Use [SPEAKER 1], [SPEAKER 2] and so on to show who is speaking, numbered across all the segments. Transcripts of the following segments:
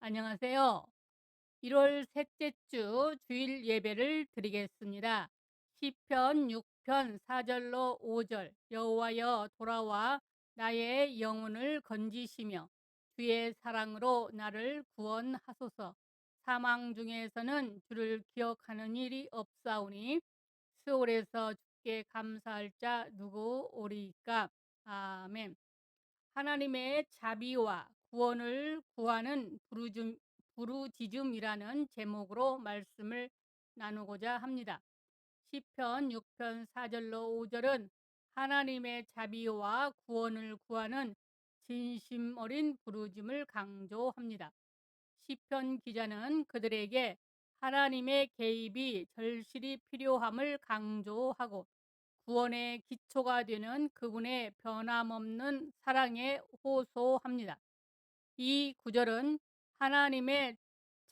[SPEAKER 1] 안녕하세요. 1월 셋째 주 주일 예배를 드리겠습니다. 시편 6편 4절로 5절. 여호와여 돌아와 나의 영혼을 건지시며 주의 사랑으로 나를 구원하소서. 사망 중에서는 주를 기억하는 일이 없사오니 스올에서 주께 감사할 자 누구 오리이까. 아멘. 하나님의 자비와 구원을 구하는 부르짖음이라는 제목으로 말씀을 나누고자 합니다. 시편 6편 4절로 5절은 하나님의 자비와 구원을 구하는 진심 어린 부르짖음을 강조합니다. 시편 기자는 그들에게 하나님의 개입이 절실히 필요함을 강조하고 구원의 기초가 되는 그분의 변함없는 사랑에 호소합니다. 이 구절은 하나님의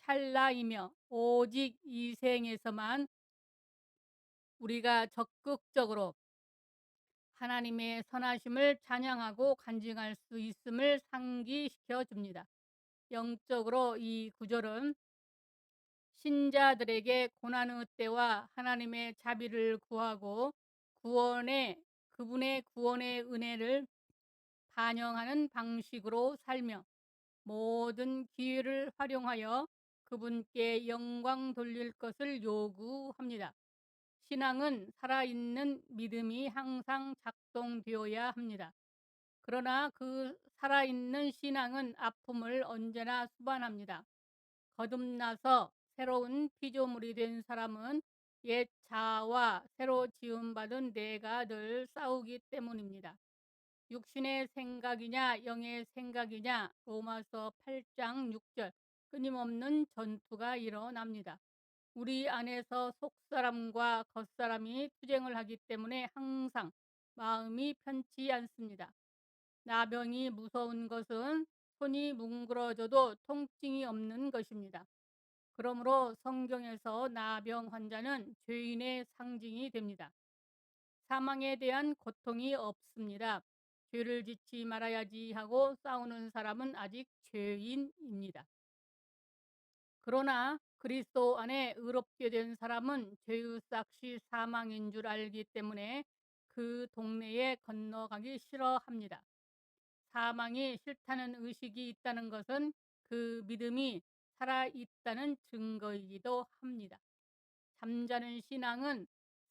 [SPEAKER 1] 찰나이며 오직 이 생에서만 우리가 적극적으로 하나님의 선하심을 찬양하고 간증할 수 있음을 상기시켜 줍니다. 영적으로 이 구절은 신자들에게 고난의 때와 하나님의 자비를 구하고 그분의 구원의 은혜를 반영하는 방식으로 살며 모든 기회를 활용하여 그분께 영광 돌릴 것을 요구합니다. 신앙은 살아있는 믿음이 항상 작동되어야 합니다. 그러나 그 살아있는 신앙은 아픔을 언제나 수반합니다. 거듭나서 새로운 피조물이 된 사람은 옛 자아와 새로 지음받은 내가 늘 싸우기 때문입니다. 육신의 생각이냐 영의 생각이냐 로마서 8장 6절 끊임없는 전투가 일어납니다. 우리 안에서 속사람과 겉사람이 투쟁을 하기 때문에 항상 마음이 편치 않습니다. 나병이 무서운 것은 손이 뭉그러져도 통증이 없는 것입니다. 그러므로 성경에서 나병 환자는 죄인의 상징이 됩니다. 사망에 대한 고통이 없습니다. 죄를 짓지 말아야지 하고 싸우는 사람은 아직 죄인입니다. 그러나 그리스도 안에 의롭게 된 사람은 죄의 삭시 사망인 줄 알기 때문에 그 동네에 건너가기 싫어합니다. 사망이 싫다는 의식이 있다는 것은 그 믿음이 살아있다는 증거이기도 합니다. 잠자는 신앙은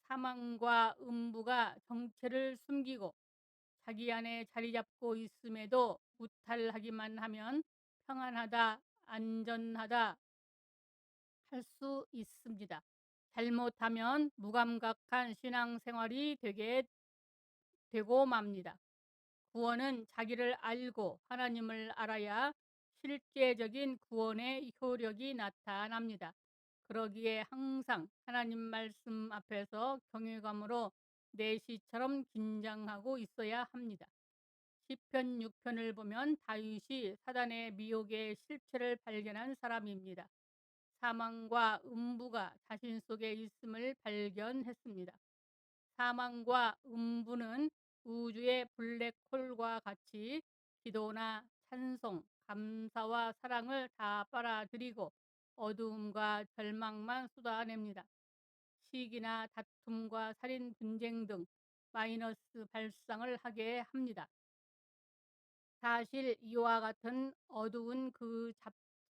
[SPEAKER 1] 사망과 음부가 정체를 숨기고 자기 안에 자리 잡고 있음에도 무탈하기만 하면 평안하다, 안전하다 할 수 있습니다. 잘못하면 무감각한 신앙생활이 되게 되고 맙니다. 구원은 자기를 알고 하나님을 알아야 실제적인 구원의 효력이 나타납니다. 그러기에 항상 하나님 말씀 앞에서 경외감으로 내시처럼 긴장하고 있어야 합니다. 시편 6편을 보면 다윗이 사단의 미혹의 실체를 발견한 사람입니다. 사망과 음부가 자신 속에 있음을 발견했습니다. 사망과 음부는 우주의 블랙홀과 같이 기도나 찬송, 감사와 사랑을 다 빨아들이고 어두움과 절망만 쏟아냅니다. 시기나 다툼과 살인, 분쟁 등 마이너스 발상을 하게 합니다. 사실 이와 같은 어두운 그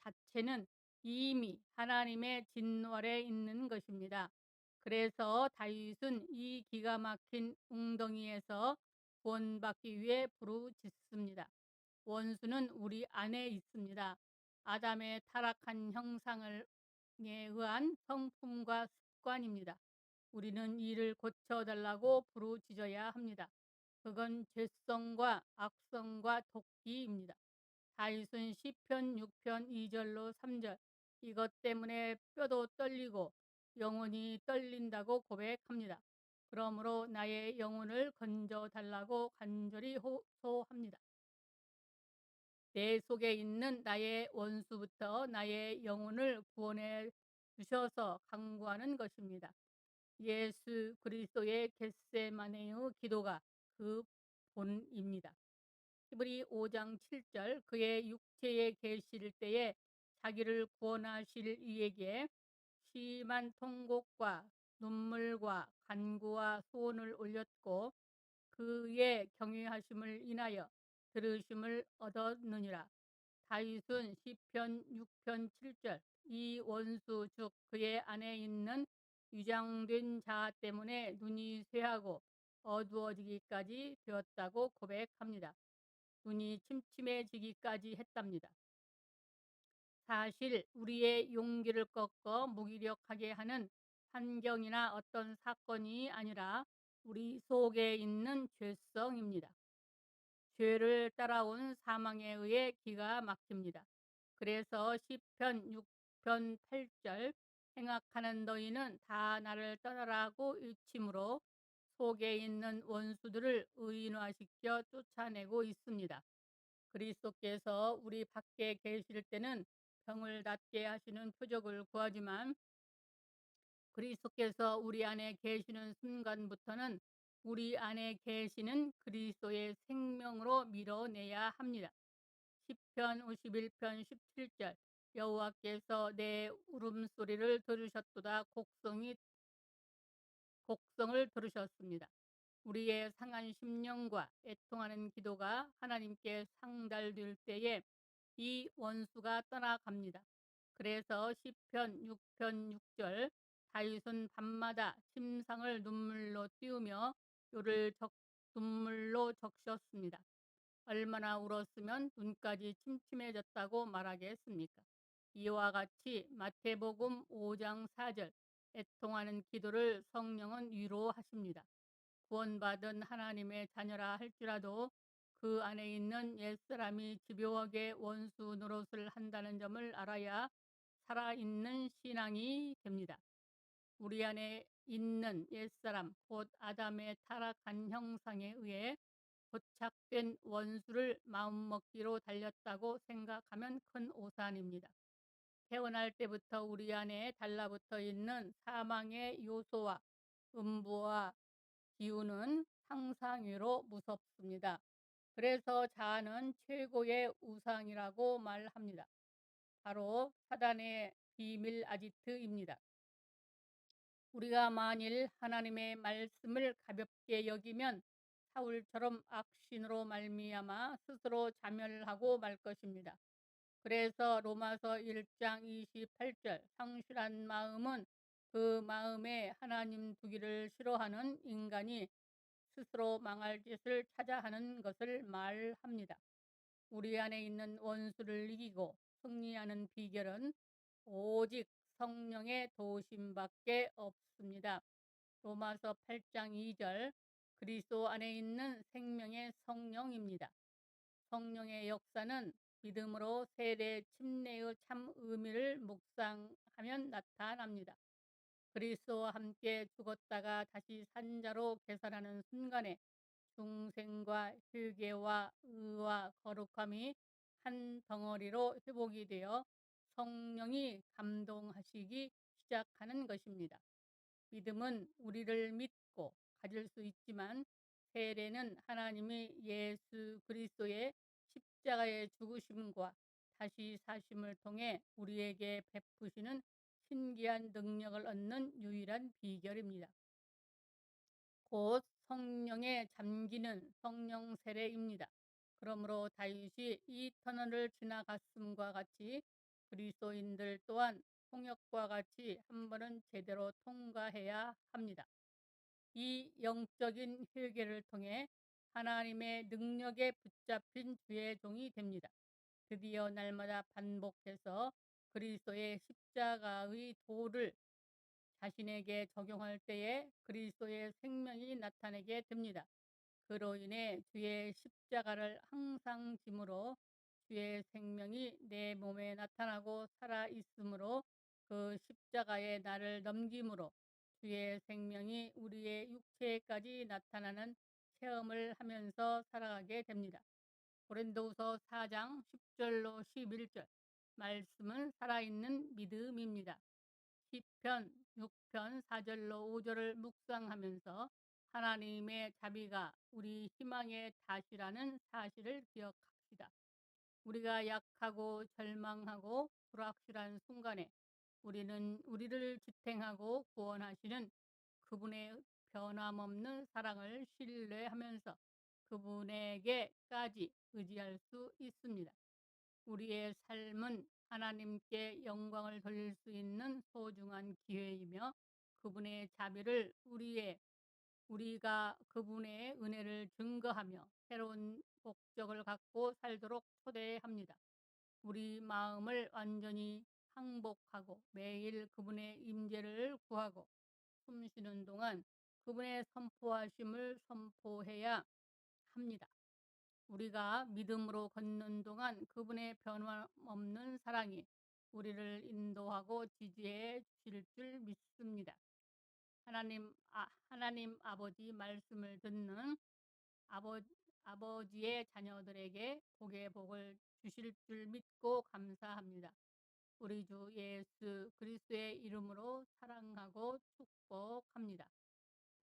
[SPEAKER 1] 자체는 이미 하나님의 진노 아래 있는 것입니다. 그래서 다윗은 이 기가 막힌 웅덩이에서 구원받기 위해 부르짖습니다. 원수는 우리 안에 있습니다. 아담의 타락한 형상에 의한 성품과 습관입니다. 우리는 이를 고쳐달라고 부르짖어야 합니다. 그건 죄성과 악성과 도끼입니다. 다윗은 시편 6편 2절로 3절 이것 때문에 뼈도 떨리고 영혼이 떨린다고 고백합니다. 그러므로 나의 영혼을 건져달라고 간절히 호소합니다. 내 속에 있는 나의 원수부터 나의 영혼을 구원해 주셔서 간구하는 것입니다. 예수 그리스도의 겟세마네의 기도가 그 본입니다. 히브리 5장 7절 그의 육체에 계실 때에 자기를 구원하실 이에게 심한 통곡과 눈물과 간구와 소원을 올렸고 그의 경외하심을 인하여 들으심을 얻었느니라. 다윗은 시편 6편 7절 이 원수 즉 그의 안에 있는 위장된 자 때문에 눈이 쇠하고 어두워지기까지 되었다고 고백합니다. 눈이 침침해지기까지 했답니다. 사실 우리의 용기를 꺾어 무기력하게 하는 환경이나 어떤 사건이 아니라 우리 속에 있는 죄성입니다. 죄를 따라온 사망에 의해 기가 막힙니다. 그래서 시편 6편 8절 행악하는 너희는 다 나를 떠나라고 일침으로 속에 있는 원수들을 의인화시켜 쫓아내고 있습니다. 그리스도께서 우리 밖에 계실 때는 병을 낫게 하시는 표적을 구하지만 그리스도께서 우리 안에 계시는 순간부터는 우리 안에 계시는 그리스도의 생명으로 밀어내야 합니다. 시편 51편 17절 여호와께서 내 울음소리를 들으셨도다 곡성을 들으셨습니다. 우리의 상한 심령과 애통하는 기도가 하나님께 상달될 때에 이 원수가 떠나갑니다. 그래서 시편 6편 6절 다윗은 밤마다 침상을 눈물로 띄우며 요를 눈물로 적셨습니다. 얼마나 울었으면 눈까지 침침해졌다고 말하겠습니까? 이와 같이 마태복음 5장 4절 애통하는 기도를 성령은 위로하십니다. 구원받은 하나님의 자녀라 할지라도 그 안에 있는 옛사람이 집요하게 원수 노릇을 한다는 점을 알아야 살아있는 신앙이 됩니다. 우리 안에 있는 옛사람 곧 아담의 타락한 형상에 의해 고착된 원수를 마음먹기로 달렸다고 생각하면 큰 오산입니다. 태어날 때부터 우리 안에 달라붙어 있는 사망의 요소와 음부와 기운은 상상외로 무섭습니다. 그래서 자아는 최고의 우상이라고 말합니다. 바로 사단의 비밀 아지트입니다. 우리가 만일 하나님의 말씀을 가볍게 여기면 사울처럼 악신으로 말미암아 스스로 자멸하고 말 것입니다. 그래서 로마서 1장 28절 성실한 마음은 그 마음에 하나님 두기를 싫어하는 인간이 스스로 망할 짓을 찾아 하는 것을 말합니다. 우리 안에 있는 원수를 이기고 승리하는 비결은 오직 성령의 도우심밖에 없습니다. 로마서 8장 2절 그리스도 안에 있는 생명의 성령입니다. 성령의 역사는 믿음으로 세례 침례의 참 의미를 묵상하면 나타납니다. 그리스도와 함께 죽었다가 다시 산 자로 계산하는 순간에 중생과 회개와 의와 거룩함이 한 덩어리로 회복이 되어 성령이 감동하시기 시작하는 것입니다. 믿음은 우리를 믿고 가질 수 있지만 세례는 하나님이 예수 그리스도의 십자가의 죽으심과 다시 사심을 통해 우리에게 베푸시는 신기한 능력을 얻는 유일한 비결입니다. 곧 성령에 잠기는 성령 세례입니다. 그러므로 다윗이 이 터널을 지나갔음과 같이 그리스도인들 또한 통역과 같이 한 번은 제대로 통과해야 합니다. 이 영적인 회개를 통해 하나님의 능력에 붙잡힌 주의 종이 됩니다. 드디어 날마다 반복해서 그리스도의 십자가의 도를 자신에게 적용할 때에 그리스도의 생명이 나타나게 됩니다. 그로 인해 주의 십자가를 항상 짐으로 주의 생명이 내 몸에 나타나고 살아 있으므로 그 십자가의 나를 넘김으로 주의 생명이 우리의 육체까지 나타나는 체험을 하면서 살아가게 됩니다. 고린도후서 4장 10절로 11절 말씀은 살아있는 믿음입니다. 시편 6편 4절로 5절을 묵상하면서 하나님의 자비가 우리 희망의 다시라는 사실을 기억합시다. 우리가 약하고 절망하고 불확실한 순간에 우리는 우리를 지탱하고 구원하시는 그분의 변함없는 사랑을 신뢰하면서 그분에게까지 의지할 수 있습니다. 우리의 삶은 하나님께 영광을 돌릴 수 있는 소중한 기회이며 그분의 자비를 우리가 그분의 은혜를 증거하며 새로운 목적을 갖고 살도록 초대합니다. 우리 마음을 완전히 항복하고 매일 그분의 임재를 구하고 숨쉬는 동안 그분의 선포하심을 선포해야 합니다. 우리가 믿음으로 걷는 동안 그분의 변함없는 사랑이 우리를 인도하고 지지해 주실 줄 믿습니다. 하나님 아버지 말씀을 듣는 아버, 아버지의 자녀들에게 복의 복을 주실 줄 믿고 감사합니다. 우리 주 예수 그리스도의 이름으로 사랑하고 축복합니다.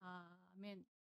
[SPEAKER 1] 아멘.